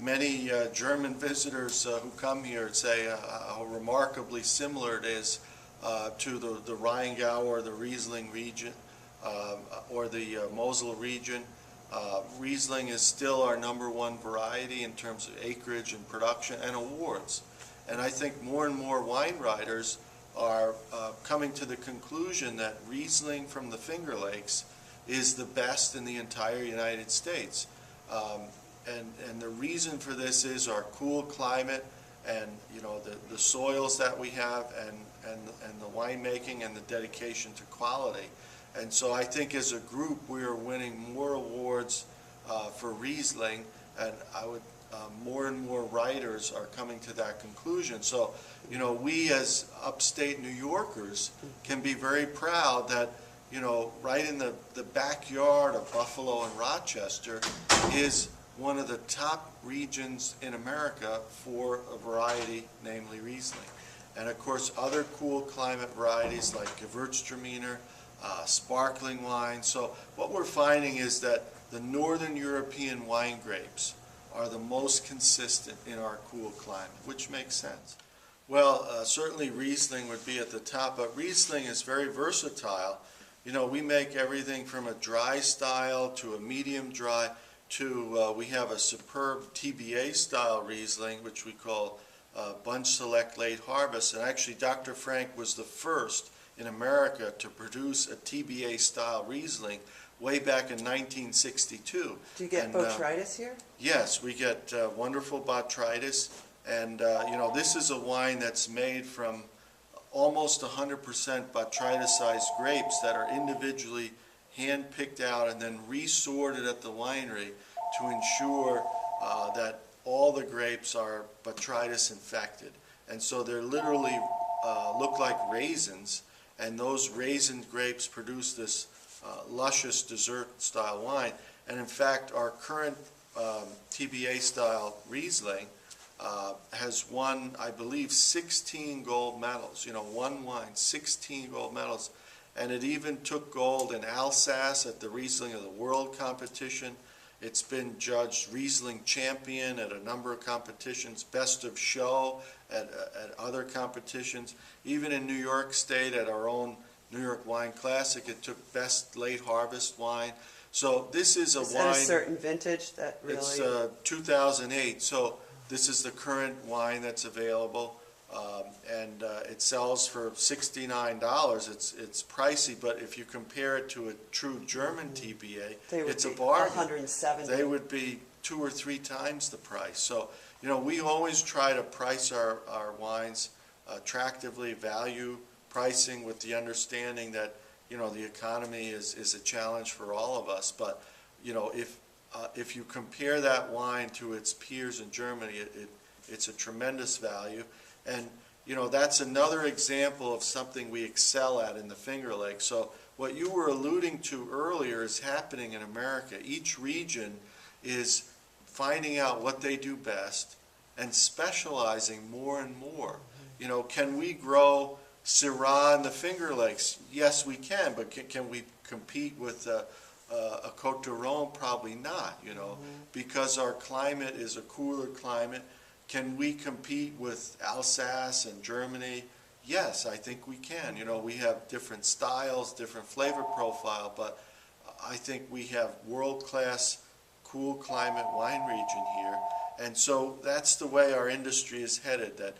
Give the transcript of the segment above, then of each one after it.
many German visitors who come here say how remarkably similar it is to the Rheingau or the Riesling region or the Mosel region. Riesling is still our #1 variety in terms of acreage and production and awards. And I think more and more wine writers are coming to the conclusion that Riesling from the Finger Lakes is the best in the entire United States. And the reason for this is our cool climate and the soils that we have and the winemaking and the dedication to quality. And so I think as a group we are winning more awards for Riesling, and more and more writers are coming to that conclusion. So we as upstate New Yorkers can be very proud that right in the backyard of Buffalo and Rochester is one of the top regions in America for a variety, namely Riesling. And of course other cool climate varieties like Gewürztraminer, sparkling wine. So what we're finding is that the Northern European wine grapes are the most consistent in our cool climate, which makes sense. Well, certainly Riesling would be at the top, but Riesling is very versatile. We make everything from a dry style to a medium dry to we have a superb TBA style Riesling, which we call Bunch Select Late Harvest. And actually Dr. Frank was the first in America to produce a TBA style Riesling way back in 1962. Do you get botrytis here? Yes, we get wonderful botrytis, and this is a wine that's made from almost 100% botrytis-sized grapes that are individually hand-picked out and then resorted at the winery to ensure that all the grapes are botrytis infected. And so they're literally look like raisins, and those raisin grapes produce this luscious dessert-style wine. And in fact, our current TBA-style Riesling has won, I believe, 16 gold medals. One wine, 16 gold medals. And it even took gold in Alsace at the Riesling of the World competition. It's been judged Riesling champion at a number of competitions, best of show at other competitions. Even in New York State at our own New York Wine Classic, it took best late harvest wine. So this is a wine. Is that a certain vintage that really? It's 2008. So this is the current wine that's available. And it sells for $69. It's pricey, but if you compare it to a true German TBA, it's a bargain. 170. They would be 2 or 3 times the price. So, we always try to price our wines attractively, value pricing with the understanding that, the economy is a challenge for all of us. But, if you compare that wine to its peers in Germany, it's a tremendous value. And that's another example of something we excel at in the Finger Lakes. So what you were alluding to earlier is happening in America. Each region is finding out what they do best and specializing more and more. Can we grow Syrah in the Finger Lakes? Yes, we can, but can we compete with a Côte de Rhône? Probably not, because our climate is a cooler climate. Can we compete with Alsace and Germany? Yes, I think we can. We have different styles, different flavor profile, but I think we have world-class cool climate wine region here. And so that's the way our industry is headed. That,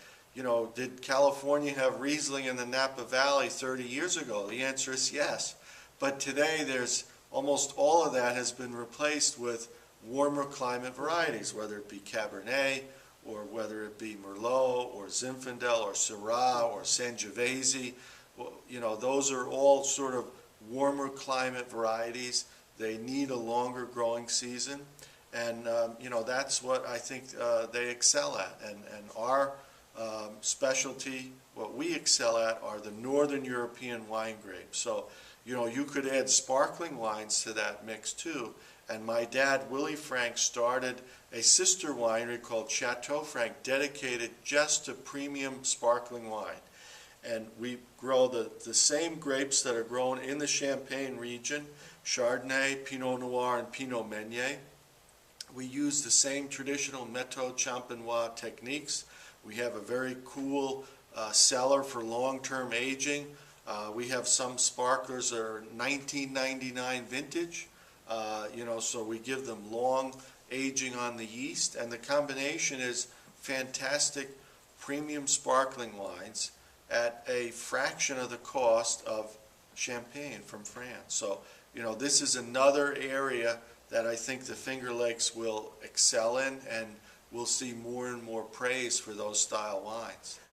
did California have Riesling in the Napa Valley 30 years ago? The answer is yes. But today there's almost all of that has been replaced with warmer climate varieties, whether it be Cabernet, or whether it be Merlot or Zinfandel or Syrah or Sangiovese. Those are all sort of warmer climate varieties. They need a longer growing season, and that's what I think they excel at. And our specialty, what we excel at, are the Northern European wine grapes. So you could add sparkling wines to that mix too. And my dad, Willie Frank, started a sister winery called Chateau Frank, dedicated just to premium sparkling wine. And we grow the same grapes that are grown in the Champagne region, Chardonnay, Pinot Noir, and Pinot Meunier. We use the same traditional méthode champenois techniques. We have a very cool cellar for long-term aging. We have some sparklers that are 1999 vintage, so we give them long aging on the yeast, and the combination is fantastic premium sparkling wines at a fraction of the cost of champagne from France. So, this is another area that I think the Finger Lakes will excel in, and we'll see more and more praise for those style wines.